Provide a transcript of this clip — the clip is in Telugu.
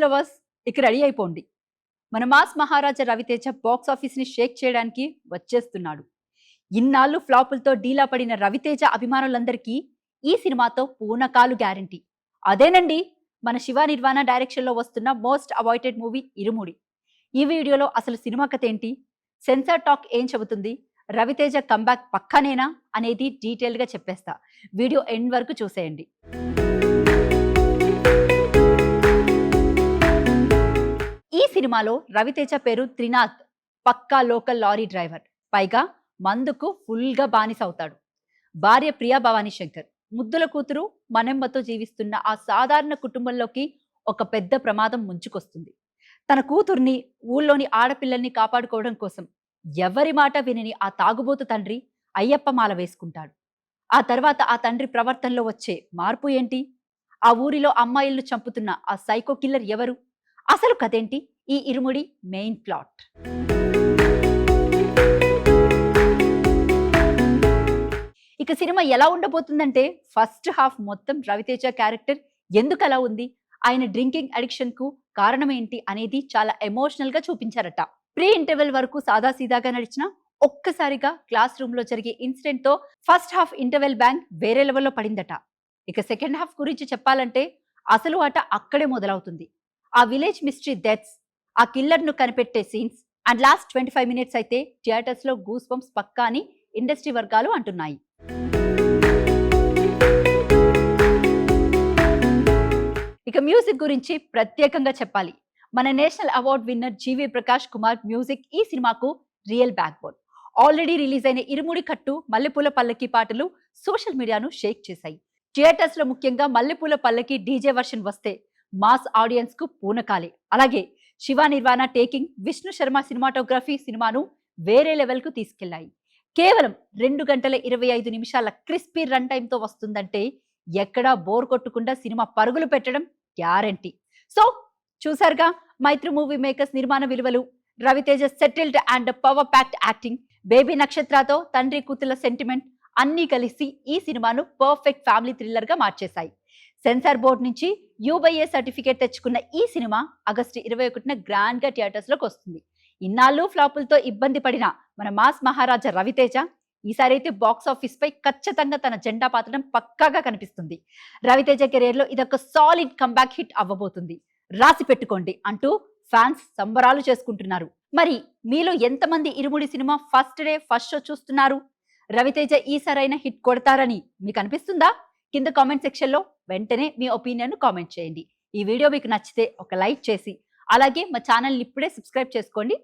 లవర్స్ ఇక రెడీ అయిపోండి. మన మాస్ మహారాజా రవితేజ బాక్స్ ఆఫీస్ ని షేక్ చేయడానికి వచ్చేస్తున్నాడు. ఇన్నాళ్ళు ఫ్లాపులతో డీలా పడిన రవితేజ అభిమానులందరికీ ఈ సినిమాతో పూనకాలు గ్యారంటీ. అదేనండి మన శివ నిర్వాణ డైరెక్షన్ లో వస్తున్న మోస్ట్ అవాయిడెడ్ మూవీ ఇరుముడి. ఈ వీడియోలో అసలు సినిమా కథ ఏంటి, సెన్సార్ టాక్ ఏం చెబుతుంది, రవితేజ కంబ్యాక్ పక్కనేనా అనేది డీటెయిల్ గా చెప్పేస్తా. వీడియో ఎండ్ వరకు చూసేయండి. ఈ సినిమాలో రవితేజ పేరు త్రినాథ్. పక్కా లోకల్ లారీ డ్రైవర్, పైగా మందుకు ఫుల్ గా బానిస అవుతాడు. భార్య ప్రియా భవానీ శంకర్, ముద్దుల కూతురు మనెమ్మతో జీవిస్తున్న ఆ సాధారణ కుటుంబంలోకి ఒక పెద్ద ప్రమాదం ముంచుకొస్తుంది. తన కూతుర్ని, ఊళ్ళోని ఆడపిల్లల్ని కాపాడుకోవడం కోసం ఎవరి మాట వినని ఆ తాగుబోతు తండ్రి అయ్యప్ప మాల వేసుకుంటాడు. ఆ తర్వాత ఆ తండ్రి ప్రవర్తనలో వచ్చే మార్పు ఏంటి, ఆ ఊరిలో అమ్మాయిలను చంపుతున్న ఆ సైకో కిల్లర్ ఎవరు, అసలు కథేంటి, ఈ ఇరుముడి మెయిన్ ప్లాట్. ఇక సినిమా ఎలా ఉండబోతుందంటే, ఫస్ట్ హాఫ్ మొత్తం రవితేజ క్యారెక్టర్ ఎందుకు అలా ఉంది, ఆయన డ్రింకింగ్ అడిక్షన్ కు కారణం ఏంటి అనేది చాలా ఎమోషనల్ గా చూపించారట. ప్రీ ఇంటర్వెల్ వరకు సాదాసీదాగా నడిచిన ఒక్కసారిగా క్లాస్ రూమ్ లో జరిగే ఇన్సిడెంట్ తో ఫస్ట్ హాఫ్ ఇంటర్వెల్ బ్యాంక్ వేరే లెవెల్లో పడిందట. ఇక సెకండ్ హాఫ్ గురించి చెప్పాలంటే అసలు ఆట అక్కడే మొదలవుతుంది. ఆ విలేజ్ మిస్టరీ డెత్స్, ఆ కిల్లర్ ను కనిపెట్టే సీన్స్ అండ్ లాస్ట్ 25 మినిట్స్ అయితే థియేటర్స్ లో గూస్ బంప్స్ పక్కా అని ఇండస్ట్రీ వర్గాలు అంటున్నాయి. ఇక మ్యూజిక్ గురించి ప్రత్యేకంగా చెప్పాలి. మన నేషనల్ అవార్డ్ విన్నర్ జీవి ప్రకాష్ కుమార్ మ్యూజిక్ ఈ సినిమాకు real back bone. Already release అయిన ఇరుముడి కట్టు, మల్లెపూల పల్లకి పాటలు సోషల్ మీడియాను షేక్ చేశాయి. థియేటర్స్ లో ముఖ్యంగా మల్లెపూల పల్లకి డీజే వర్షన్ వస్తే మాస్ ఆడియన్స్ కు పూనకాలే. అలాగే శివ నిర్వాణ టేకింగ్, విష్ణు శర్మ సినిమాటోగ్రఫీ సినిమాను వేరే లెవెల్ కు తీసుకెళ్లాయి. కేవలం 2 గంటల 25 నిమిషాల క్రిస్పీ రన్ టైమ్ తో వస్తుందంటే ఎక్కడా బోర్ కొట్టకుండా సినిమా పరుగులు పెట్టడం గ్యారంటీ. సో చూసారుగా మైత్రి మూవీ మేకర్స్ నిర్మాణ విలువలు, Raviteja settled and power packed acting, baby నక్షత్రతో తండ్రి కూతుల సెంటిమెంట్ అన్నీ కలిసి ఈ సినిమాను పర్ఫెక్ట్ ఫ్యామిలీ థ్రిల్లర్ గా మార్చేశాయి. సెన్సార్ బోర్డు నుంచి యూబైఏ సర్టిఫికేట్ తెచ్చుకున్న ఈ సినిమా ఆగస్టు 21న గ్రాండ్ గా థియేటర్స్ లోకి వస్తుంది. ఇన్నాళ్ళు ఫ్లాపులతో ఇబ్బంది పడిన మన మాస్ మహారాజా రవితేజ ఈసారి అయితే బాక్స్ ఆఫీస్ పై ఖచ్చితంగా తన జెండా పాతడం పక్కాగా కనిపిస్తుంది. రవితేజ కెరీర్ లో ఇదొక సాలిడ్ కంబ్యాక్ హిట్ అవ్వబోతుంది, రాసి పెట్టుకోండి అంటూ ఫ్యాన్స్ సంబరాలు చేసుకుంటున్నారు. మరి మీలో ఎంతమంది ఇరుముడి cinema first day first show చూస్తున్నారు? రవితేజ ఈసారైన హిట్ కొడతారని మీకు అనిపిస్తుందా? కింద కామెంట్ సెక్షన్ లో వెంటనే మీ ఒపీనియన్ కామెంట్ చేయండి. ఈ వీడియో మీకు నచ్చితే ఒక లైక్ చేసి అలాగే మా ఛానల్ ఇప్పుడే సబ్స్క్రైబ్ చేసుకోండి.